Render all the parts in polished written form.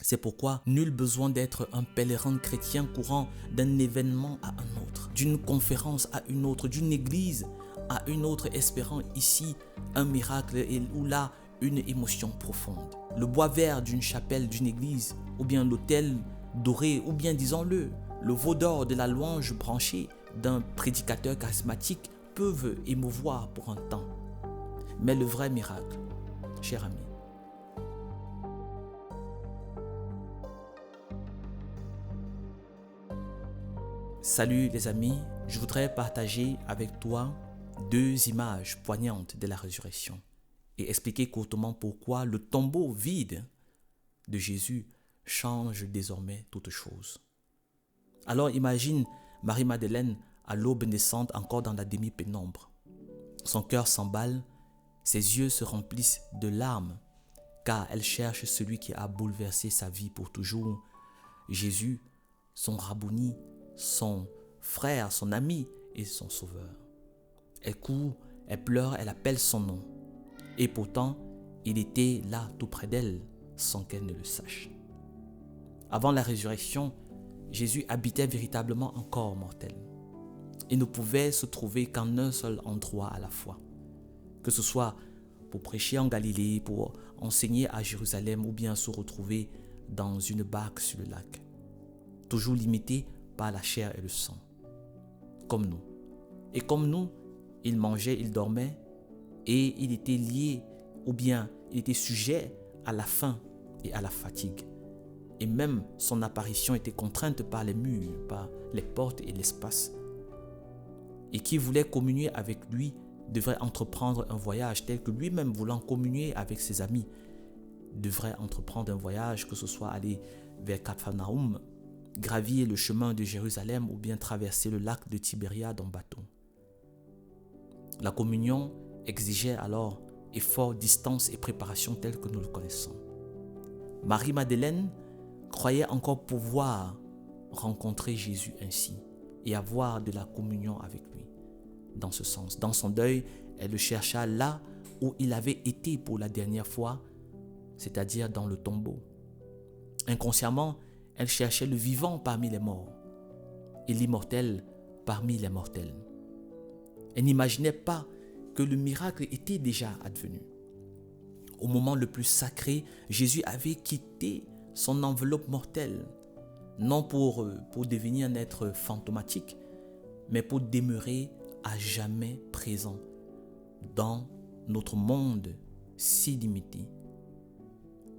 C'est pourquoi nul besoin d'être un pèlerin chrétien courant d'un événement à un autre, d'une conférence à une autre, d'une église à une autre, espérant ici un miracle et ou là une émotion profonde. Le bois vert d'une chapelle d'une église, ou bien l'autel doré, ou bien disons-le, le veau d'or de la louange branchée d'un prédicateur charismatique peuvent émouvoir pour un temps. Mais le vrai miracle, cher ami, salut les amis, je voudrais partager avec toi deux images poignantes de la résurrection et expliquer courtement pourquoi le tombeau vide de Jésus change désormais toute chose. Alors imagine Marie-Madeleine à l'aube naissante encore dans la demi-pénombre. Son cœur s'emballe, ses yeux se remplissent de larmes car elle cherche celui qui a bouleversé sa vie pour toujours. Jésus, son rabouni, son frère, son ami et son sauveur. Elle court, elle pleure, elle appelle son nom. Et pourtant, il était là tout près d'elle sans qu'elle ne le sache. Avant la résurrection, Jésus habitait véritablement un corps mortel. Il ne pouvait se trouver qu'en un seul endroit à la fois. Que ce soit pour prêcher en Galilée, pour enseigner à Jérusalem ou bien se retrouver dans une barque sur le lac. Toujours limité par la chair et le sang. Comme nous. Et comme nous, il mangeait, il dormait et il était lié ou bien il était sujet à la faim et à la fatigue. Et même son apparition était contrainte par les murs, par les portes et l'espace. Et qui voulait communier avec lui devrait entreprendre un voyage tel que lui-même voulant communier avec ses amis devrait entreprendre un voyage, que ce soit aller vers Capharnaüm, gravir le chemin de Jérusalem ou bien traverser le lac de Tibériade en bateau. La communion exigeait alors effort, distance et préparation telle que nous le connaissons. Marie-Madeleine croyait encore pouvoir rencontrer Jésus ainsi et avoir de la communion avec lui. Dans ce sens, dans son deuil, elle le chercha là où il avait été pour la dernière fois, c'est-à-dire dans le tombeau. Inconsciemment, elle cherchait le vivant parmi les morts et l'immortel parmi les mortels. Elle n'imaginait pas que le miracle était déjà advenu. Au moment le plus sacré, Jésus avait quitté son enveloppe mortelle, non pour devenir un être fantomatique, mais pour demeurer à jamais présent dans notre monde si limité,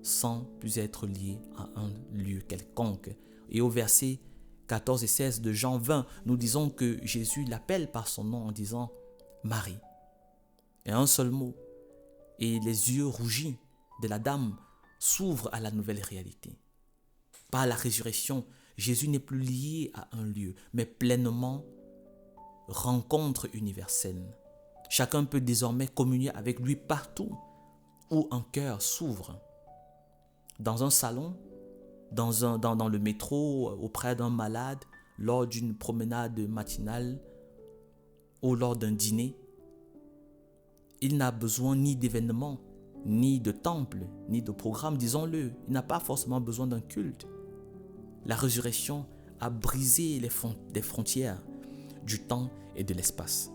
sans plus être lié à un lieu quelconque. Et au verset 14 et 16 de Jean 20, nous disons que Jésus l'appelle par son nom en disant « Marie ». Et un seul mot, et les yeux rougis de la dame s'ouvrent à la nouvelle réalité. Par la résurrection, Jésus n'est plus lié à un lieu, mais pleinement rencontre universelle. Chacun peut désormais communier avec lui partout où un cœur s'ouvre. Dans un salon, dans le métro, auprès d'un malade, lors d'une promenade matinale ou lors d'un dîner. Il n'a besoin ni d'événements, ni de temples, ni de programmes, disons-le. Il n'a pas forcément besoin d'un culte. La résurrection a brisé les frontières du temps et de l'espace.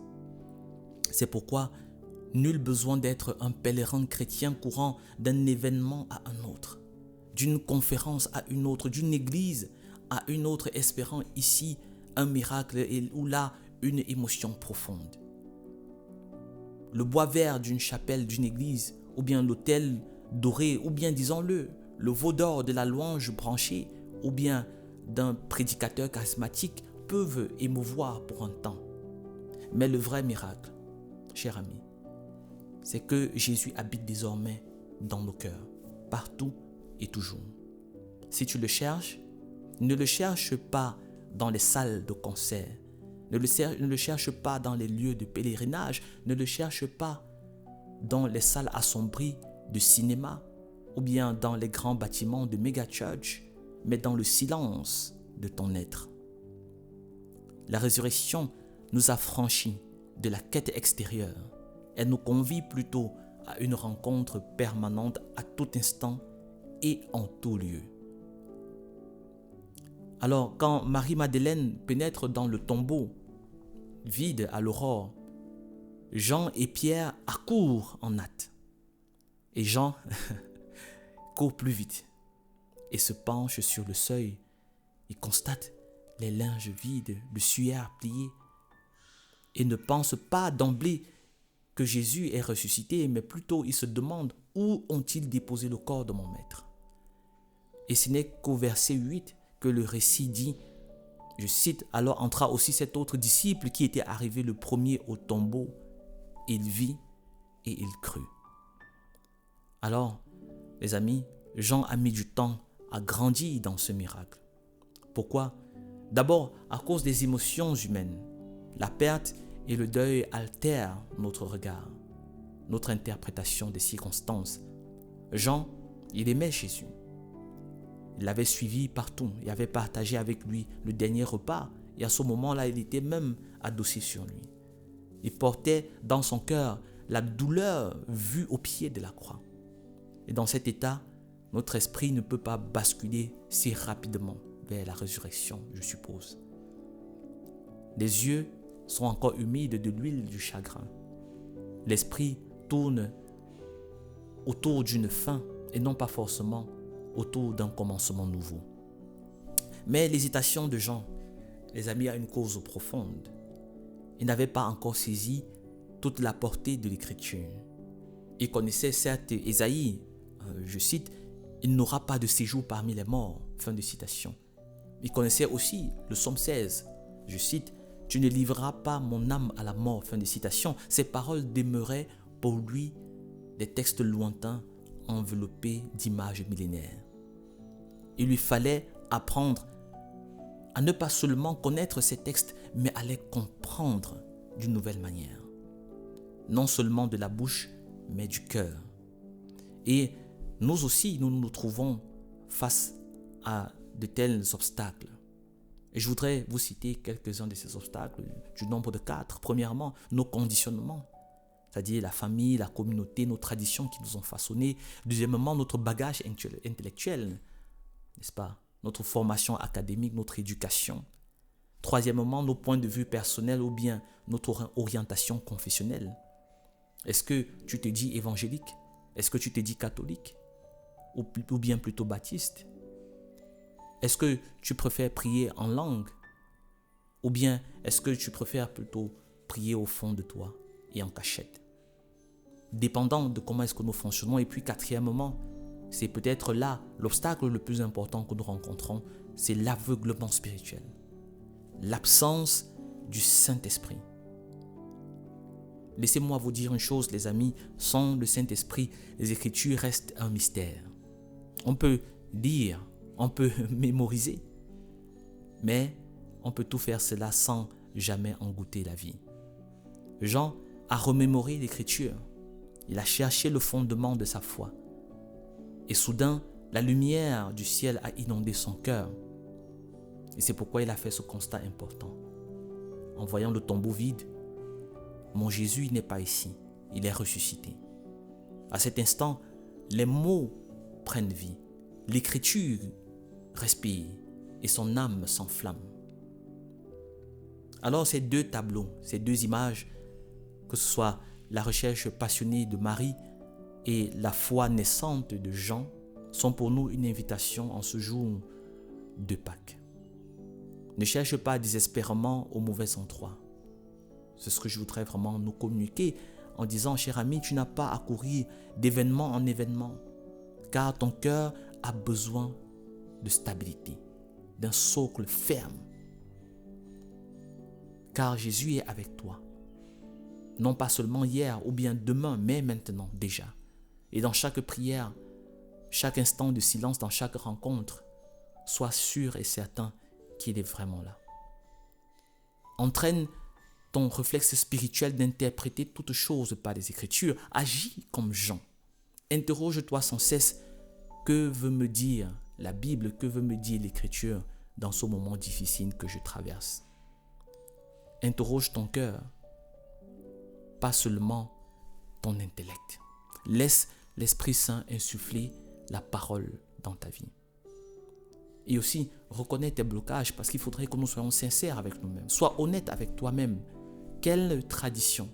C'est pourquoi nul besoin d'être un pèlerin chrétien courant d'un événement à un autre, d'une conférence à une autre, d'une église à une autre, espérant ici un miracle et ou là une émotion profonde. Le bois vert d'une chapelle d'une église, ou bien l'autel doré, ou bien disons-le, le veau d'or de la louange branchée, ou bien d'un prédicateur charismatique peuvent émouvoir pour un temps. Mais le vrai miracle, cher ami, c'est que Jésus habite désormais dans nos cœurs, partout et toujours. Si tu le cherches, ne le cherche pas dans les salles de concert, ne le cherche pas dans les lieux de pèlerinage, ne le cherche pas dans les salles assombries de cinéma ou bien dans les grands bâtiments de méga-church, mais dans le silence de ton être. La résurrection nous affranchit de la quête extérieure. Elle nous convie plutôt à une rencontre permanente à tout instant et en tout lieu. Alors, quand Marie-Madeleine pénètre dans le tombeau vide à l'aurore, Jean et Pierre accourent en hâte. Et Jean court plus vite et se penche sur le seuil. Il constate les linges vides, le suaire plié, et ne pense pas d'emblée que Jésus est ressuscité, mais plutôt il se demande où ont-ils déposé le corps de mon maître. Et ce n'est qu'au verset 8 que le récit dit, je cite, « Alors entra aussi cet autre disciple qui était arrivé le premier au tombeau. Il vit et il crut. » Alors, les amis, Jean a mis du temps à grandir dans ce miracle. Pourquoi? D'abord, à cause des émotions humaines. La perte et le deuil altèrent notre regard, notre interprétation des circonstances. Jean, il aimait Jésus. Il l'avait suivi partout et avait partagé avec lui le dernier repas. Et à ce moment-là, il était même adossé sur lui. Il portait dans son cœur la douleur vue au pied de la croix. Et dans cet état, notre esprit ne peut pas basculer si rapidement vers la résurrection, je suppose. Les yeux sont encore humides de l'huile du chagrin. L'esprit tourne autour d'une fin et non pas forcément autour d'un commencement nouveau. Mais l'hésitation de Jean, les amis, a une cause profonde. Il n'avait pas encore saisi toute la portée de l'Écriture. Il connaissait certes Ésaïe, je cite, « Il n'aura pas de séjour parmi les morts », fin de citation. Il connaissait aussi le psaume 16, je cite, « Tu ne livreras pas mon âme à la mort », fin de citation. Ces paroles demeuraient pour lui des textes lointains enveloppés d'images millénaires. Il lui fallait apprendre à ne pas seulement connaître ces textes, mais à les comprendre d'une nouvelle manière. Non seulement de la bouche, mais du cœur. Et nous aussi, nous nous trouvons face à de tels obstacles. Et je voudrais vous citer quelques-uns de ces obstacles, du nombre de 4. Premièrement, nos conditionnements, c'est-à-dire la famille, la communauté, nos traditions qui nous ont façonnés. Deuxièmement, notre bagage intellectuel, n'est-ce pas? Notre formation académique, notre éducation. Troisièmement, nos points de vue personnels ou bien notre orientation confessionnelle. Est-ce que tu te dis évangélique? Est-ce que tu te dis catholique? Ou bien plutôt baptiste? Est-ce que tu préfères prier en langue? Ou bien est-ce que tu préfères plutôt prier au fond de toi et en cachette? Dépendant de comment est-ce que nous fonctionnons. Et puis quatrièmement, c'est peut-être là l'obstacle le plus important que nous rencontrons, c'est l'aveuglement spirituel. L'absence du Saint-Esprit. Laissez-moi vous dire une chose, les amis, sans le Saint-Esprit, les Écritures restent un mystère. On peut lire, on peut mémoriser, mais on peut tout faire cela sans jamais en goûter la vie. Jean a remémoré l'Écriture. Il a cherché le fondement de sa foi. Et soudain, la lumière du ciel a inondé son cœur. Et c'est pourquoi il a fait ce constat important. En voyant le tombeau vide, mon Jésus il n'est pas ici, il est ressuscité. À cet instant, les mots prennent vie, l'Écriture respire et son âme s'enflamme. Alors ces deux tableaux, ces deux images, que ce soit la recherche passionnée de Marie et la foi naissante de Jean, sont pour nous une invitation en ce jour de Pâques. Ne cherche pas désespérément au mauvais endroit. C'est ce que je voudrais vraiment nous communiquer en disant, cher ami, tu n'as pas à courir d'événement en événement, car ton cœur a besoin de stabilité, d'un socle ferme. Car Jésus est avec toi, non pas seulement hier ou bien demain, mais maintenant déjà. Et dans chaque prière, chaque instant de silence, dans chaque rencontre, sois sûr et certain qu'il est vraiment là. Entraîne ton réflexe spirituel d'interpréter toutes choses par les Écritures. Agis comme Jean. Interroge-toi sans cesse. Que veut me dire la Bible? Que veut me dire l'Écriture dans ce moment difficile que je traverse? Interroge ton cœur, pas seulement ton intellect. Laisse l'Esprit Saint insuffler la parole dans ta vie. Et aussi, reconnais tes blocages parce qu'il faudrait que nous soyons sincères avec nous-mêmes. Sois honnête avec toi-même. Quelle tradition,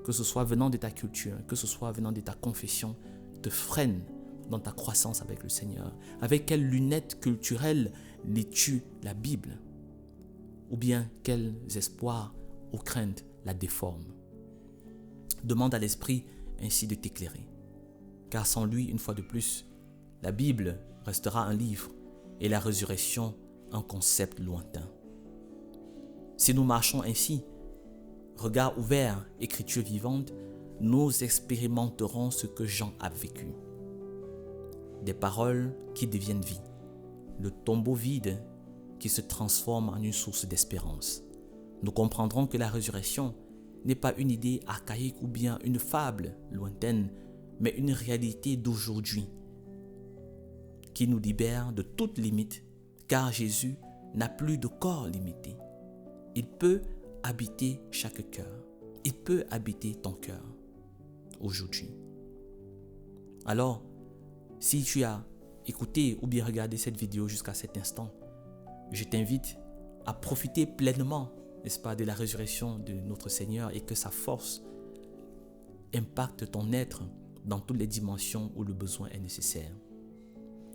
que ce soit venant de ta culture, que ce soit venant de ta confession, te freine dans ta croissance avec le Seigneur? Avec quelles lunettes culturelles lis-tu la Bible? Ou bien quels espoirs ou craintes la déforment? Demande à l'Esprit ainsi de t'éclairer. Car sans lui, une fois de plus, la Bible restera un livre et la résurrection un concept lointain. Si nous marchons ainsi, regard ouvert, écriture vivante, nous expérimenterons ce que Jean a vécu. Des paroles qui deviennent vie, le tombeau vide qui se transforme en une source d'espérance. Nous comprendrons que la résurrection n'est pas une idée archaïque ou bien une fable lointaine, mais une réalité d'aujourd'hui qui nous libère de toute limite, car Jésus n'a plus de corps limité. Il peut habiter chaque cœur. Il peut habiter ton cœur aujourd'hui. Alors, si tu as écouté ou bien regardé cette vidéo jusqu'à cet instant, je t'invite à profiter pleinement, n'est-ce pas, de la résurrection de notre Seigneur et que sa force impacte ton être dans toutes les dimensions où le besoin est nécessaire.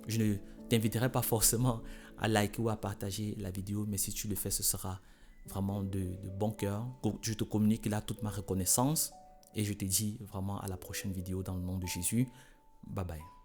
Je ne t'inviterai pas forcément à liker ou à partager la vidéo, mais si tu le fais, ce sera vraiment de bon cœur. Je te communique là toute ma reconnaissance et je te dis vraiment à la prochaine vidéo dans le nom de Jésus. Bye bye.